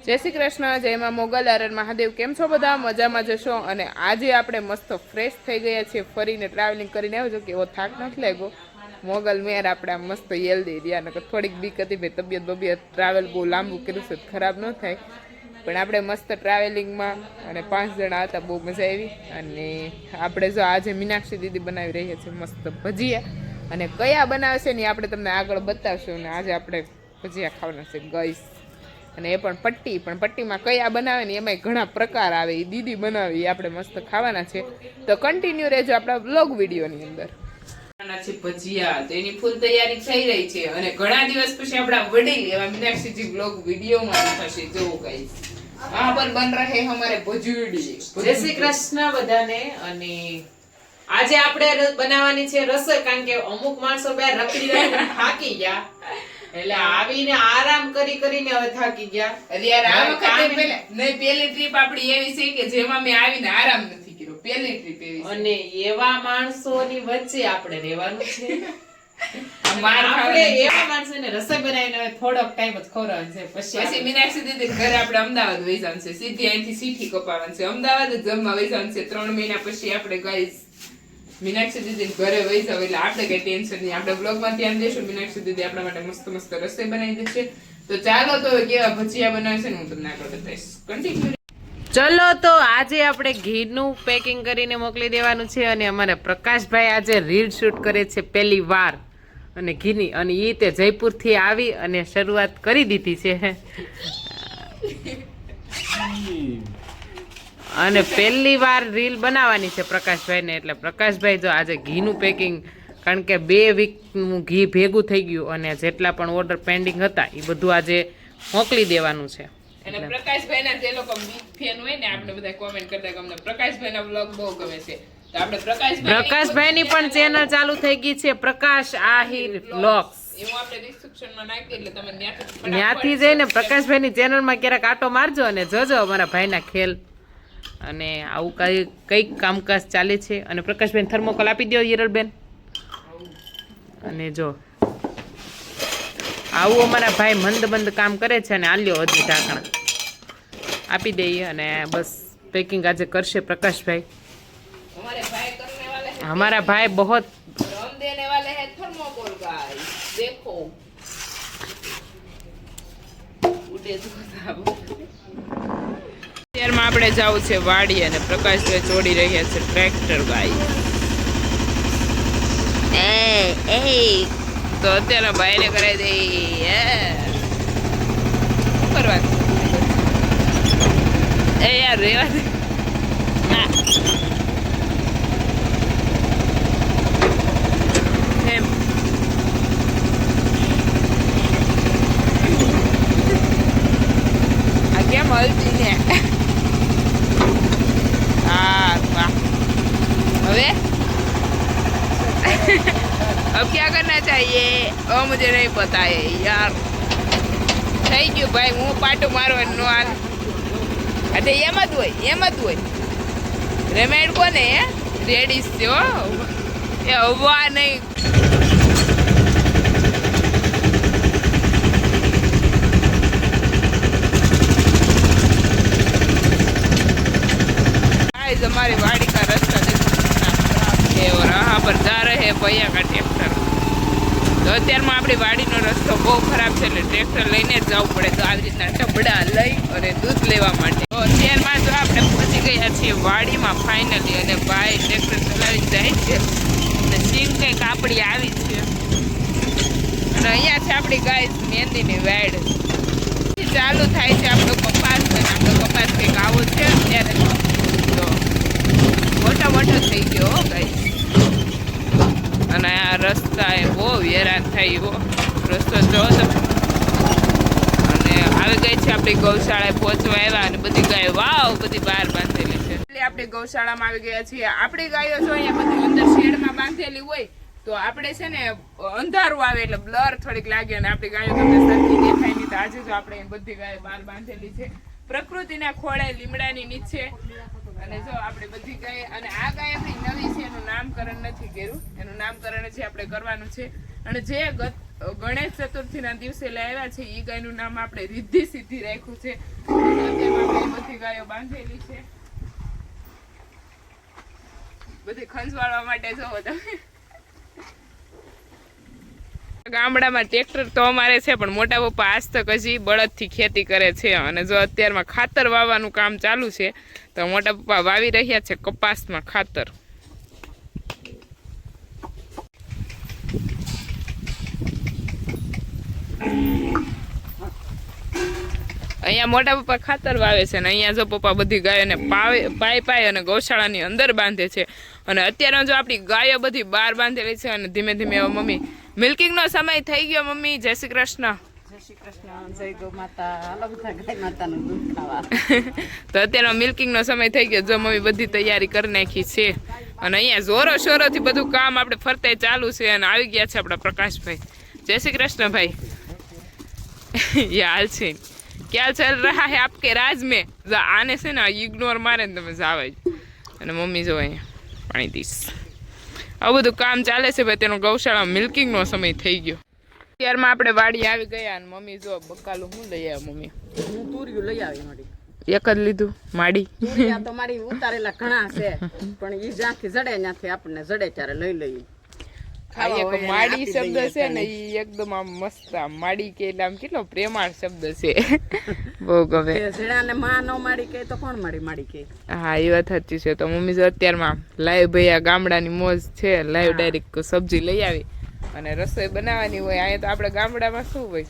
जय श्री कृष्ण, जय मां मोगल हर महादेव। केम छो बधा? मजामां जशो। अने आजे आपणे मस्त फ्रेश थई गया छे, फरीने ट्रावेलिंग करीने आवजो के एवो थाक नथी लाग्यो। मोगल मेर आपणे मस्त हेल्दी रह्या, नकर थोड़ीक बीक हती भाई तबियत ट्रावेल बहु लांबू कर्युं छे खराब न थाय। पण आपणे मस्त ट्रावेलिंगमां अने 5 जणा हता, बहु मजा आवी। अने आपणे जो आज मीनाक्षी दीदी बनावी रही छे मस्त भजिया, अने कया बनावे छे ने आपणे तमने आगळ बतावशुं। अने आज आपणे भजिया खावाना छे गाइस, અને એ પણ પટ્ટીમાં કયા બનાવે ને એમાંય ઘણા પ્રકાર આવે, એ દીદી બનાવે, એ આપણે મસ્ત ખાવાના છે। તો કન્ટિન્યુ રહેજો આપણા વ્લોગ વિડીયોની અંદર। છે ભજીયા, તો એની ફૂલ તૈયારી થઈ રહી છે અને ઘણા દિવસ પછી આપણા વડીલ એવા મીનાક્ષીજી વ્લોગ વિડીયોમાં થશે। જો ગાઈસ वहां पर बन रहे हमारे भजूडी। जय श्री कृष्ण बधाने। અને આજે આપણે બનાવવાની છે રસોઈ, કારણ કે અમુક માણસો બે રખડી રખડી થાકી ગયા, એટલે આવીને આરામ કરી કરીને હવે થાકી ગયા। અરે યાર આ વખતે પહેલી ટ્રીપ આપણી એવી છે કે જેમાં મેં આવીને આરામ નથી કર્યો। પહેલી ટ્રીપ એવી છે અને એવા માણસોની વચ્ચે આપણે રહેવાનું છે। આપણે એવા માણસોને રસોઈ બનાવીને હવે થોડોક ટાઈમ જ ખવડાવવાનું છે। પછી મીનાક્ષી દીદી ઘરે આપણે અમદાવાદ વહી જવાનું છે, સીધી અહીંથી સીઠી કપાવવાનું છે, અમદાવાદ જ જમવા વહી જવાનું છે। 3 મહિના પછી આપણે ગાઈસ मीनाक्षी दीदी घरे वही जाव, એટલે આપણે કઈ ટેન્શન નહીં, આપણે બ્લોગ માં ધ્યાન દેશું। મીનાક્ષી દીદી આપણા માટે મસ્ત મસ્ત રસોઈ બનાવી દેશે। તો ચાલો તો કેવા ભજીયા બનાવે છે ને હું તમને આગળ બતાવીશ। કન્ટિન્યુ। ચલો તો આજે આપણે ઘીનું પેકિંગ કરીને મોકલી દેવાનું છે, અને અમારા પ્રકાશભાઈ આજે રીલ શૂટ કરે છે પહેલી વાર અને ઘીની, અને ઈ તે જયપુરથી આવી અને શરૂઆત કરી દીધી છે અને પહેલી વાર રીલ બનાવવાની છે પ્રકાશભાઈને। એટલે પ્રકાશભાઈ જો આજે ઘીનું પેકિંગ, કારણ કે 2 વીકનું ઘી ભેગું થઈ ગયું અને જેટલા પણ ઓર્ડર પેન્ડિંગ હતા એ બધું આજે મોકલી દેવાનું છે। અને પ્રકાશભાઈના જે લોકો બિગ ફેન હોય ને, આપણે બધા કોમેન્ટ કરતા કે અમને પ્રકાશભાઈના વ્લોગ બહુ ગમે છે, તો આપણે પ્રકાશભાઈની પણ ચેનલ ચાલુ થઈ ગઈ છે, પ્રકાશ આહિર વ્લોગ્સ। એવું આપણે ડિસ્ક્રિપ્શનમાં નાખી દઈએ, એટલે તમે ત્યાંથી જઈને પ્રકાશભાઈની ચેનલમાં ક્યારેક આટો મારજો અને જોજો અમારા ભાઈના ખેલ અને આવું કઈક કામકાજ ચાલે છે। અને પ્રકાશભાઈ થર્મોકોલ આપી દો હિરલબેન। અને જો આવું અમારા ભાઈ મંદ કામ કરે છે, અને આલ્યો હજી ઢાંકણા આપી દઈએ અને બસ પેકિંગ આજે કરશે પ્રકાશભાઈ। हमारा भाई बहुत रम देने वाले हैं थर्मोकोल गाइस, देखो उड़े तो साहब। અત્યારમાં આપણે જાવું છે વાડી અને પ્રકાશભાઈ ચોડી રહ્યા છે ટ્રેક્ટર ગાઈસ। તો અત્યારે ભાઈને કરાવી દઈએ કરવા એ યાર રેવા દે। કેમ હલતી ને? हाँ वाह। अबे अब क्या करना चाहिए वो मुझे नहीं पता है यार। थैंक यू भाई, હું પાટો મારવાનો હાલ। અતે એમ જ હોય રેમેડ કોને રેડી છે હો, એ હવા નહીં। हमारी वाड़ी का रास्ता देखो कितना खराब है, और यहाँ पर जा रहे हैं भैया का ट्रैक्टर। तो અત્યારમાં આપણી વાડીનો રસ્તો બહુ ખરાબ છે, એટલે ટ્રેક્ટર લઈને જ જવું પડે। તો આવી રીતના ટબડા લઈ અને દૂધ લેવા માટે। તો અત્યારમાં જો આપણે પહોંચી ગયા છીએ વાડીમાં ફાઇનલી, અને ભાઈ ટ્રેક્ટર ચલાવી જાય છે અને સિંગ કંઈક આપણી આવી છે, અને અહીંયા છે આપણી ગાય મહેંદીની વાડ। ચાલુ થાય છે આપણો કપાસ, અને આપણો કપાસ કંઈક આવો છે અત્યારે મોટો થઈ ગયો ગાઈસ। અને આ રસ્તા એ બહુ હેરાન થાય એવો રસ્તો જો તમે। અને આવી ગઈ છે આપણી ગૌશાળાએ પહોંચવા આવ્યા, અને બધી ગાયો વાવ બધી બહાર બાંધેલી છે। એટલે આપણે ગૌશાળામાં આવી ગયા છીએ। આપણી ગાયો જો અહીંયા બધી અંદર શેડમાં બાંધેલી હોય તો આપણે છે ને અંધારું આવે એટલે બ્લર થોડીક લાગે, અને આપણી ગાયો તમને સરખી દેખાય નહીં। તો આજે જો આપણે બધી ગાયો બહાર બાંધેલી છે પ્રકૃતિના ખોળે લીમડાની નીચે। અને જો આપણે બધી ગાય, અને આ ગાય આપણી નવી છે, એનું નામકરણ નથી કર્યું, એનું નામકરણ છે આપણે કરવાનું છે। અને જે ગણેશ ચતુર્થીના દિવસે લાવ્યા છે. એ ગાયનું નામ આપણે રિદ્ધિ સિદ્ધિ રાખ્યું છે. અત્યારમાં આપણે બધી ગાયો બાંધેલી છે, બધી ખંજવાળવા માટે જોવો તમે. ગામડામાં ટ્રેક્ટર તો અમારે છે, પણ મોટા પપ્પા આજ તક હજી બળદથી ખેતી કરે છે. અને જો અત્યારમાં ખાતર વાવવાનું કામ ચાલુ છે, તો મોટા પપ્પા વાવી રહ્યા છે કપાસમાં ખાતર. અહીંયા મોટા પપ્પા ખાતર વાવે છે ને અહીંયા જો પપ્પા બધી ગાયોને પાય અને ગૌશાળાની અંદર બાંધે છે. અને અત્યારે જો આપણી ગાયો બધી બહાર બાંધેલી છે અને ધીમે ધીમે હવે મમ્મી મિલ્કિંગનો સમય થઈ ગયો. મમ્મી જય શ્રી કૃષ્ણ. જય શ્રી કૃષ્ણ, જય ગૌ માતા. હાલો બધા ગાય માતાનું દૂધ ખાવા. તો અત્યારે મિલ્કિંગનો સમય થઈ ગયો. જો મમ્મી બધી તૈયારી કરી નાખી છે અને અહીંયા જોરો શોરોથી બધું કામ આપણે ફરતે ચાલુ છે. અને આવી ગયા છે આપણા પ્રકાશભાઈ. જય શ્રી કૃષ્ણ ભાઈ. યાર છે क्या चल रहा है आपके राज में? आने से ना इग्नोर मारे ને તમે જાવ જ. અને મમ્મી જો અહીંયા પાણી દીશ. આવું બધું કામ ચાલે છે ભાઈ. તેનો ગૌશાળા મિલ્કિંગનો સમય થઈ ગયો. ત્યારમાં આપણે વાડી આવી ગયા અને મમ્મી જો બકાલું હું લઈ આવ્યા. મમ્મી હું તુરિયું લઈ આવી મારી. એક જ લીધું માડી. તુરિયા તો મારી ઉતારેલા ઘણા છે, પણ ઈ જ્યાંથી જડે ત્યાંથી આપણને જડે ત્યારે લઈ લઈએ. આ એક માડી શબ્દ છે ને ઈ એકદમ આમ મસ્ત આમ માડી કે એટલે આમ કેટલો પ્રેમાળ શબ્દ છે. બહુ ગમે. જેડાને માં નો માડી કે તો કોણ માડી કે? હા એ વાત સાચી છે. તો મમ્મી જો અત્યારમાં લાઈવ ભૈયા ગામડાની મોજ છે, લાઈવ ડાયરેક્ટ સબ્જી લઈ આવી અને રસોઈ બનાવવાની હોય. અહીંયા તો આપણે ગામડામાં શું હોય,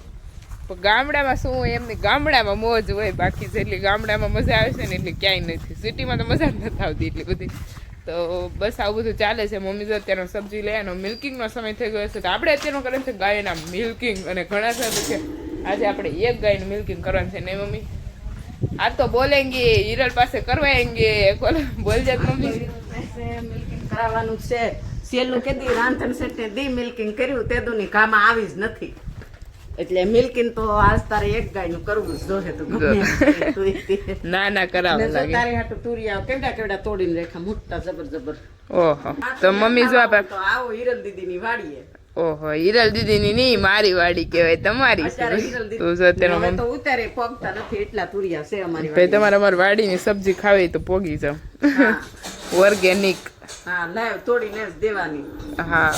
પણ ગામડામાં શું હોય એમની ગામડામાં મોજ હોય. બાકી જેટલી ગામડામાં મજા આવે છે ને એટલી ક્યાંય નથી. સિટીમાં તો મજા જ નથી આવતી એટલી બધી. તો બસ આવું બધું ચાલે છે. મમ્મી જો અત્યારનો સબ્જી લેવાનો મિલ્કિંગનો સમય થઈ ગયો છે, તો આપણે અત્યારનું કરીએ છે ગાયના મિલ્કિંગ. અને ઘણા સાથે છે આજે આપણે એક ગાયનું મિલ્કિંગ કરવાનું છે. નહીં મમ્મી? આ તો બોલેંગે હિરલ પાસે કરવાએંગે. બોલ જાત મમ્મી. મિલ્કિંગ કરાવવાનું છે. સેલું કેદી રાંધણ સેટને દી મિલ્કિંગ કર્યું તે દુની કામમાં આવી જ નથી. એટલે મિલ્કિંગ તો આજ તારે એક ગાયનું કરવું જ જોહે. તો ગમે ના ના કરાવવા લાગે. તારી હાટુ તુરિયા કેવડા તોડીને રેખા મોટા જબર. ઓહો. તો મમ્મી જો આપણે તો આવો હિરલ દીદીની વાડીએ. ઓહો હિરલ દીદીની નહીં, મારી વાડી કહેવાય. તમારી અત્યારે હિરલ દીદી તું જો અત્યારે હવે તો ઉતારે પોગતા નથી એટલા તુરિયા છે અમારી ભાઈ. તમારે અમારી વાડીની સબ્જી ખાવી તો પોગી જાવ. ઓર્ગેનિક. હા લાવ તોડીને જ દેવાની. હા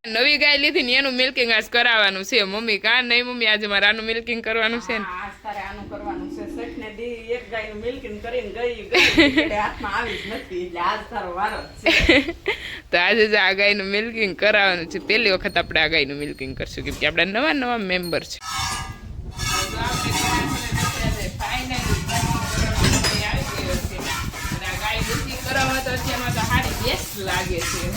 નવી ગાય લીધી ને એનું મિલ્કિંગ આજ કરાવવાનું છે. મમ્મી કા નહીં મમ્મી આજે મારે આનું મિલ્કિંગ કરવાનું છે ને. આજ તારે આનું કરવાનું છે. સટને દી એક ગાયનું મિલ્કિંગ કરીને ગઈ હાથમાં આવી જ નથી. એટલે આજ તારો વારો છે. તો આજે જ આ ગાયનું મિલ્કિંગ કરાવવાનું છે. પહેલી વખત આપણે આ ગાયનું મિલ્કિંગ કરશું, કેમ કે આપણા નવા મેમ્બર છે. લાગે છે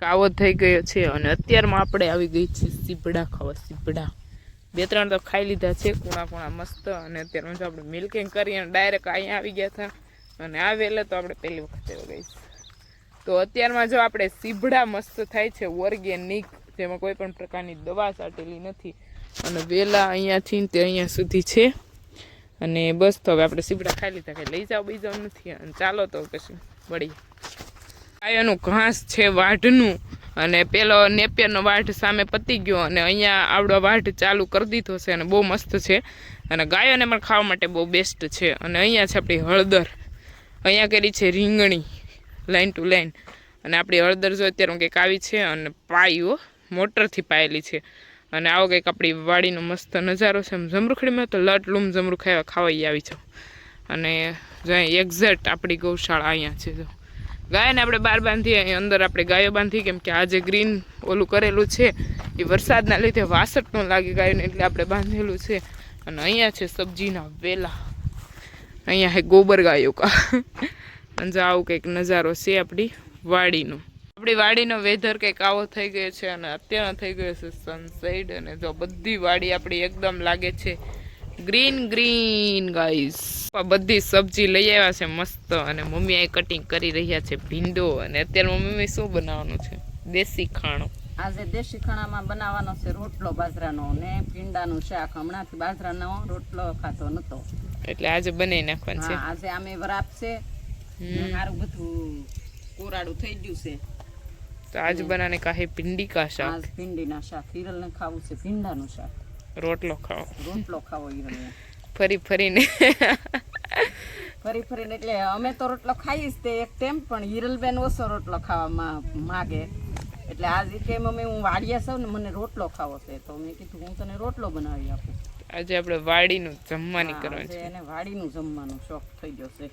કાવો થઈ ગયો છે. અને અત્યારમાં આપણે આવી ગઈ છે સીપડા ખાવા. સીપડા 2-3 તો ખાઈ લીધા છે કુણા મસ્ત. અને અત્યારમાં જો આપણે મિલ્કિંગ કરીને ડાયરેક્ટ અહીંયા આવી ગયા હતા. અને આ વેલે તો આપણે પહેલી વખત એવા ગઈ. તો અત્યારમાં જો આપણે સીબડા મસ્ત થાય છે ઓર્ગેનિક, જેમાં કોઈ પણ પ્રકારની દવા સાટેલી નથી. અને વેલા અહીંયાથી તે અહીંયા સુધી છે. અને બસ તો હવે આપણે સીબડા ખાઈ લીધા, કંઈ લઈ જાવ બીજા નથી. અને ચાલો તો પછી વળી ગાયોનું ઘાસ છે વાઢનું. અને પેલો નેપિયરનો વાઢ સામે પતી ગયો અને અહીંયા આવડો વાઢ ચાલુ કરી દીધો છે. અને બહુ મસ્ત છે અને ગાયોને પણ ખાવા માટે બહુ બેસ્ટ છે. અને અહીંયા છે આપણી હળદર, અહીંયા કરી છે રીંગણી લાઈન ટુ લાઈન. અને આપણી હળદર જો અત્યારે કંઈક આવી છે અને પાયો મોટરથી પાયેલી છે. અને આવો કંઈક આપણી વાડીનો મસ્ત નજારો છે. જમરૂખડીમાં તો લટલુમ જમરૂ ખાવા આવી જાવ. અને જો એક્ઝેક્ટ આપણી ગૌશાળા અહીંયા છે. જો ગાયને આપણે બહાર બાંધીએ, અહીં અંદર આપણે ગાયો બાંધી, કેમ કે આ જે ગ્રીન ઓલું કરેલું છે એ વરસાદના લીધે વાસટ ન લાગે ગાયોને, એટલે આપણે બાંધેલું છે. અને અહીંયા છે સબ્જીના વેલા, અહીંયા હે ગોબર ગાયો કા. અને જો આવું કંઈક નજારો છે આપણી વાડીનો. આપણી વાડીનો વેધર કંઈક આવો થઈ ગયો છે અને અત્યારે થઈ ગયો છે સનસેટ. અને જો બધી વાડી આપણી એકદમ લાગે છે ગ્રીન ગ્રીન ગાઈસ. બધી સબ્જી લઈ આવ્યા છે મસ્ત અને મમ્મી અહીં કટિંગ કરી રહ્યા છે ભીંડો. અને અત્યારે મમ્મી શું બનાવવાનું છે? દેશી ખાણું. આજે દેશી ખાણામાં બનાવવાનો છે રોટલો બાજરાનો ને ભીંડાનું શાક. હમણાંથી બાજરાનો રોટલો ખાતો નતો એટલે આજે બનાવી નાખવાનું છે. હા, આજે આમે વરાપ છે ને મારું બધું કોરાડું થઈ ગયું છે. તો આજ બનાને કા હે ભીંડી કા શાક. આજ ભીંડીના શાક. હિરલને ખાવું છે ભીંડાનું શાક. રોટલો ખાઓ. રોટલો ખાવો હિરલને. ફરી ફરીને ફરી ફરીને એટલે અમે તો રોટલો ખાઈએ જ તે એક ટાઈમ, પણ હિરલબેન ઓછો રોટલો ખાવામાં માગે. એટલે આજ કે મમ્મી હું વાડિયા છું ને મને રોટલો ખાવો છે, તો મેં કીધું હું તને રોટલો બનાવી આપું. આજે આપણે વાડીનું જમવાની કરવાનું આજે છે. એને વાડીનું જમવાનું શોખ થઈ ગયો છે.